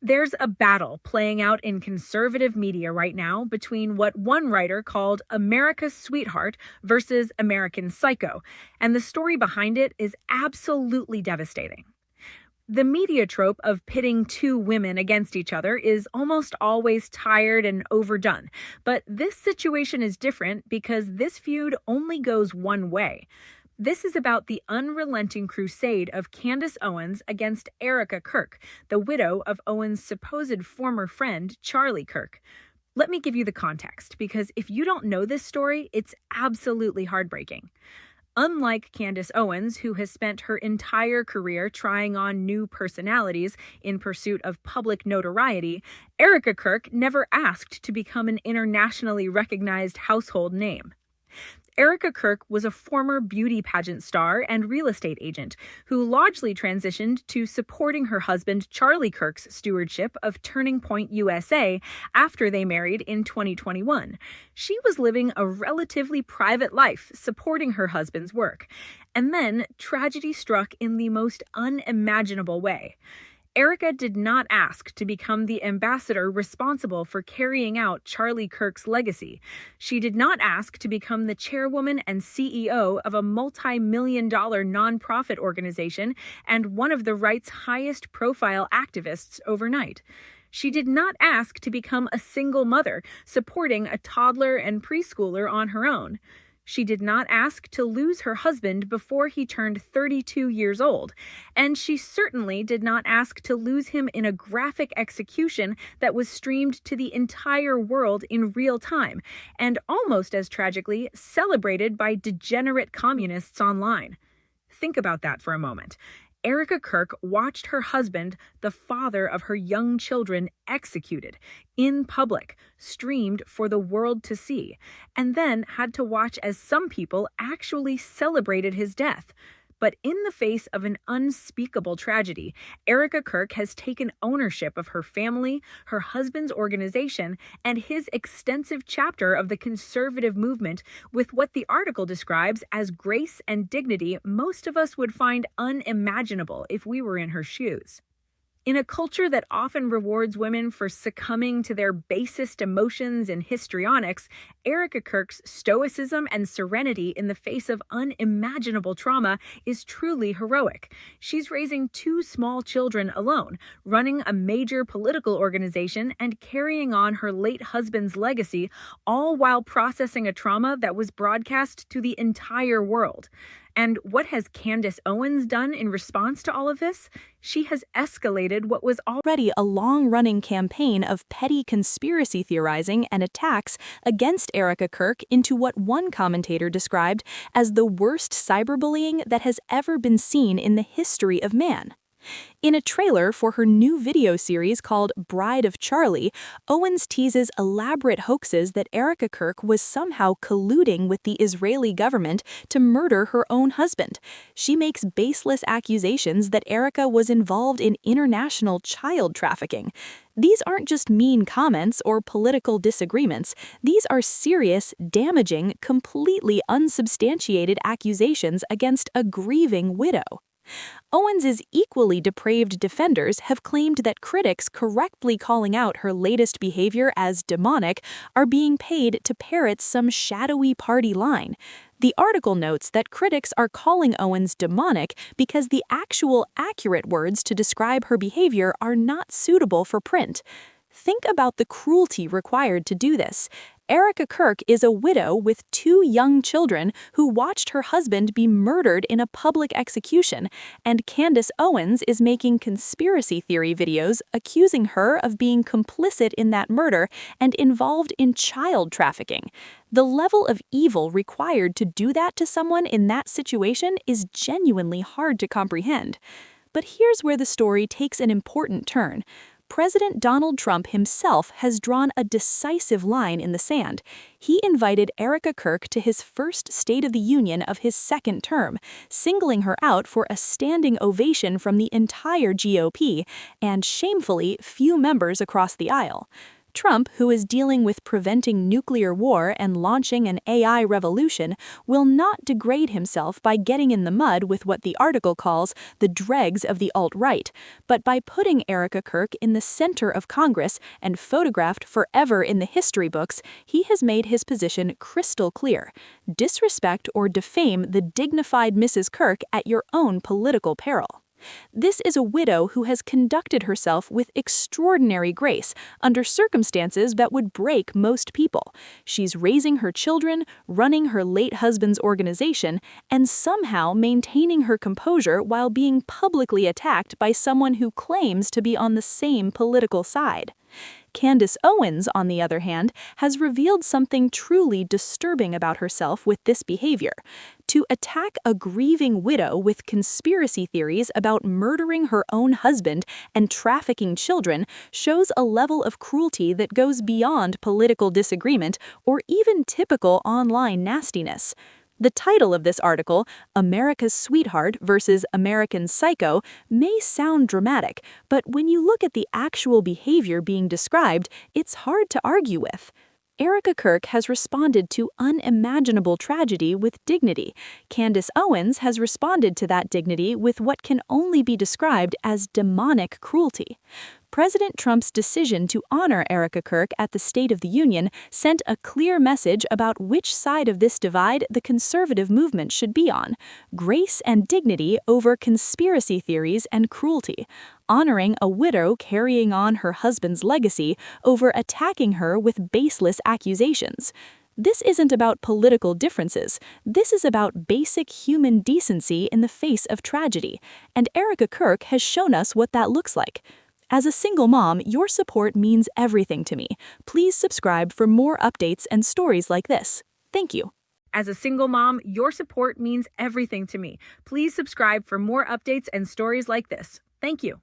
There's a battle playing out in conservative media right now between what one writer called America's Sweetheart versus American Psycho, and the story behind it is absolutely devastating. The media trope of pitting two women against each other is almost always tired and overdone, but this situation is different because this feud only goes one way. This is about the unrelenting crusade of Candace Owens against Erika Kirk, the widow of Owens' supposed former friend, Charlie Kirk. Let me give you the context, because if you don't know this story, it's absolutely heartbreaking. Unlike Candace Owens, who has spent her entire career trying on new personalities in pursuit of public notoriety, Erika Kirk never asked to become an internationally recognized household name. Erika Kirk was a former beauty pageant star and real estate agent who largely transitioned to supporting her husband Charlie Kirk's stewardship of Turning Point USA after they married in 2021. She was living a relatively private life, supporting her husband's work. And then tragedy struck in the most unimaginable way. Erika did not ask to become the ambassador responsible for carrying out Charlie Kirk's legacy. She did not ask to become the chairwoman and CEO of a multi-million-dollar nonprofit organization and one of the right's highest-profile activists overnight. She did not ask to become a single mother, supporting a toddler and preschooler on her own. She did not ask to lose her husband before he turned 32 years old, and she certainly did not ask to lose him in a graphic execution that was streamed to the entire world in real time, and almost as tragically, celebrated by degenerate communists online. Think about that for a moment. Erika Kirk watched her husband, the father of her young children, executed in public, streamed for the world to see, and then had to watch as some people actually celebrated his death. But in the face of an unspeakable tragedy, Erika Kirk has taken ownership of her family, her husband's organization, and his extensive chapter of the conservative movement with what the article describes as grace and dignity most of us would find unimaginable if we were in her shoes. In a culture that often rewards women for succumbing to their basest emotions and histrionics, Erika Kirk's stoicism and serenity in the face of unimaginable trauma is truly heroic. She's raising two small children alone, running a major political organization, and carrying on her late husband's legacy, all while processing a trauma that was broadcast to the entire world. And what has Candace Owens done in response to all of this? She has escalated what was already a long-running campaign of petty conspiracy theorizing and attacks against Erika Kirk into what one commentator described as the worst cyberbullying that has ever been seen in the history of man. In a trailer for her new video series called Bride of Charlie, Owens teases elaborate hoaxes that Erika Kirk was somehow colluding with the Israeli government to murder her own husband. She makes baseless accusations that Erika was involved in international child trafficking. These aren't just mean comments or political disagreements. These are serious, damaging, completely unsubstantiated accusations against a grieving widow. Owens' equally depraved defenders have claimed that critics correctly calling out her latest behavior as demonic are being paid to parrot some shadowy party line. The article notes that critics are calling Owens demonic because the actual accurate words to describe her behavior are not suitable for print. Think about the cruelty required to do this. Erika Kirk is a widow with two young children who watched her husband be murdered in a public execution, and Candace Owens is making conspiracy theory videos accusing her of being complicit in that murder and involved in child trafficking. The level of evil required to do that to someone in that situation is genuinely hard to comprehend. But here's where the story takes an important turn. President Donald Trump himself has drawn a decisive line in the sand. He invited Erika Kirk to his first State of the Union of his second term, singling her out for a standing ovation from the entire GOP and, shamefully, few members across the aisle. Trump, who is dealing with preventing nuclear war and launching an AI revolution, will not degrade himself by getting in the mud with what the article calls the dregs of the alt-right, but by putting Erika Kirk in the center of Congress and photographed forever in the history books, he has made his position crystal clear. Disrespect or defame the dignified Mrs. Kirk at your own political peril. This is a widow who has conducted herself with extraordinary grace under circumstances that would break most people. She's raising her children, running her late husband's organization, and somehow maintaining her composure while being publicly attacked by someone who claims to be on the same political side. Candace Owens, on the other hand, has revealed something truly disturbing about herself with this behavior. To attack a grieving widow with conspiracy theories about murdering her own husband and trafficking children shows a level of cruelty that goes beyond political disagreement or even typical online nastiness. The title of this article, America's Sweetheart versus American Psycho, may sound dramatic, but when you look at the actual behavior being described, it's hard to argue with. Erika Kirk has responded to unimaginable tragedy with dignity. Candace Owens has responded to that dignity with what can only be described as demonic cruelty. President Trump's decision to honor Erika Kirk at the State of the Union sent a clear message about which side of this divide the conservative movement should be on: grace and dignity over conspiracy theories and cruelty, honoring a widow carrying on her husband's legacy over attacking her with baseless accusations. This isn't about political differences. This is about basic human decency in the face of tragedy, and Erika Kirk has shown us what that looks like. As a single mom, your support means everything to me. Please subscribe for more updates and stories like this. Thank you. As a single mom, your support means everything to me. Please subscribe for more updates and stories like this. Thank you.